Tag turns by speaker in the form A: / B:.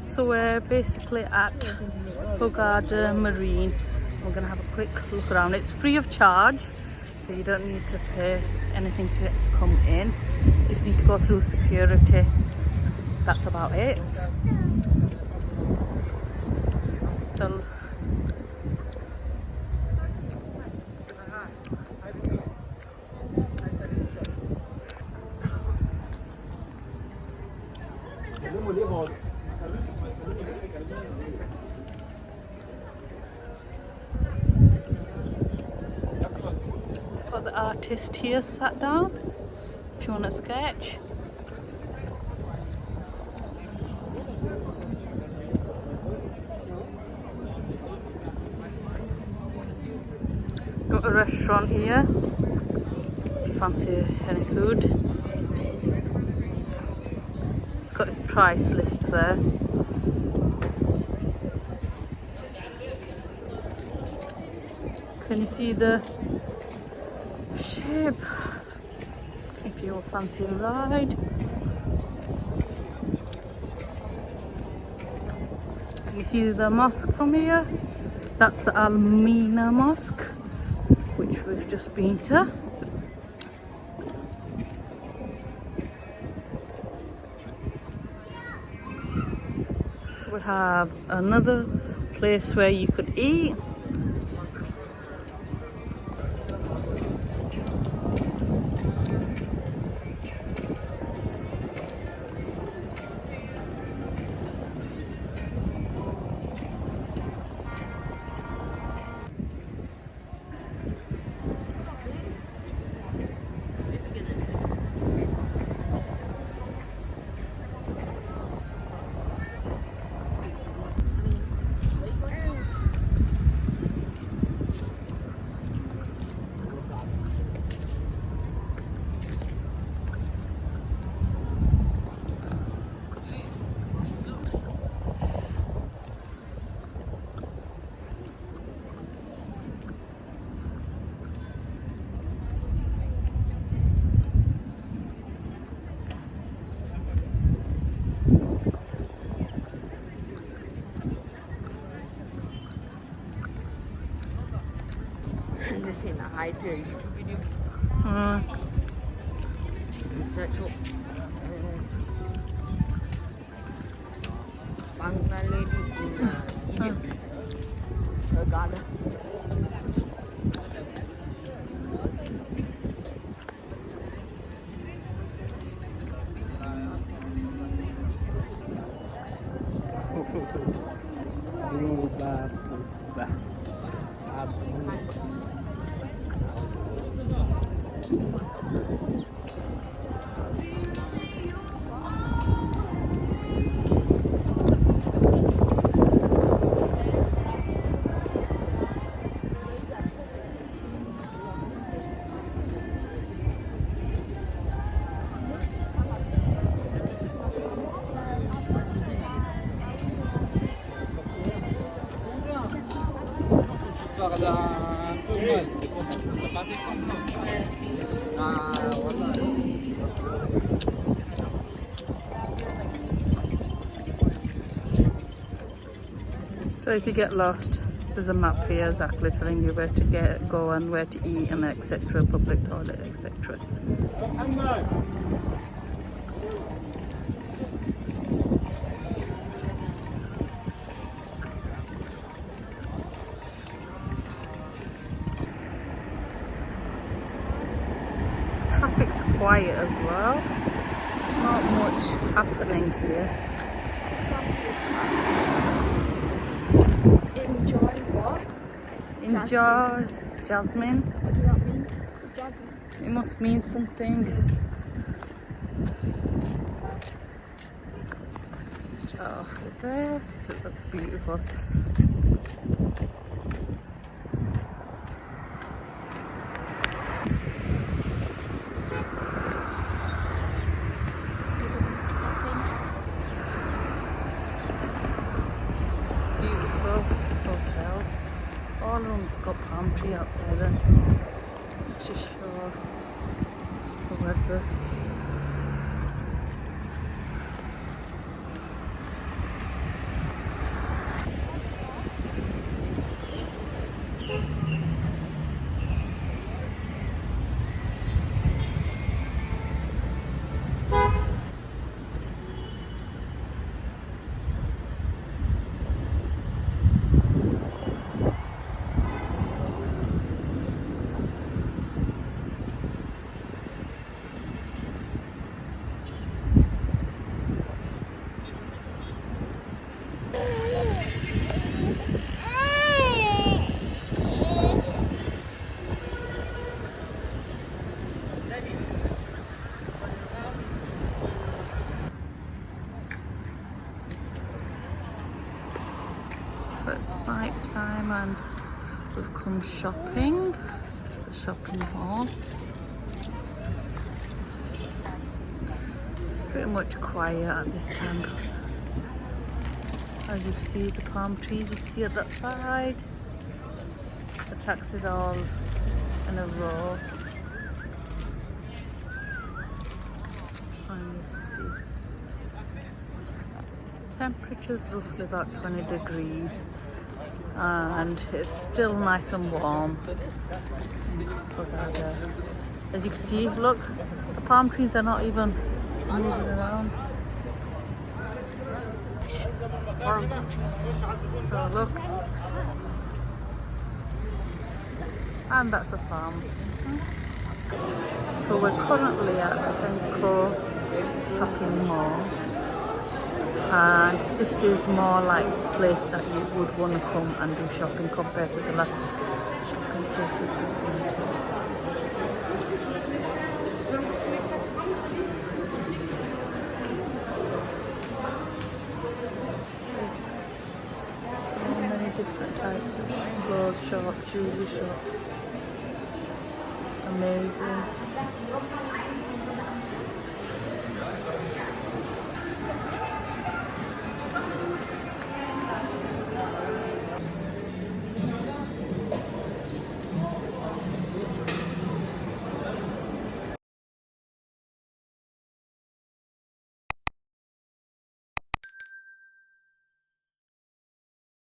A: So we're basically at Hurghada Marina. We're going to have a quick look around. It's free of charge, so you don't need to pay anything to come in. You just need to go through security. That's about it. So, got the artist here sat down if you want to sketch. Got a restaurant here if you fancy any food. It's got its price list there. Can you see the shape? If you fancy a ride. Can you see the mosque from here? That's the Mina Mosque, which we've just been to. So we have another place where you could eat.
B: This in a high YouTube video. Search up Bangladesh in Egypt. Hurghada.
A: So if you get lost, there's a map here exactly telling you where to go and where to eat and etc. Public toilet, etc. Traffic's quiet as well. Not much happening here.
C: Enjoy what?
A: Enjoy Jasmine.
C: What does that mean? Jasmine.
A: It must mean something. Start off with there. It looks beautiful. Hotel. All rooms got palm tree outside and just show the weather. It's night time and we've come shopping to the shopping mall. Pretty much quiet at this time. As you can see, the palm trees you can see at that side. The taxis all in a row. And you can see temperature's roughly about 20 degrees and it's still nice and warm. So that, as you can see, look, the palm trees are not even moving around. So look, and that's a farm. So we're currently at Senzo shopping mall, and this is more like a place that you would want to come and do shopping compared to the last shopping places we've been to. So many different types of clothes shop, jewelry shop. Amazing.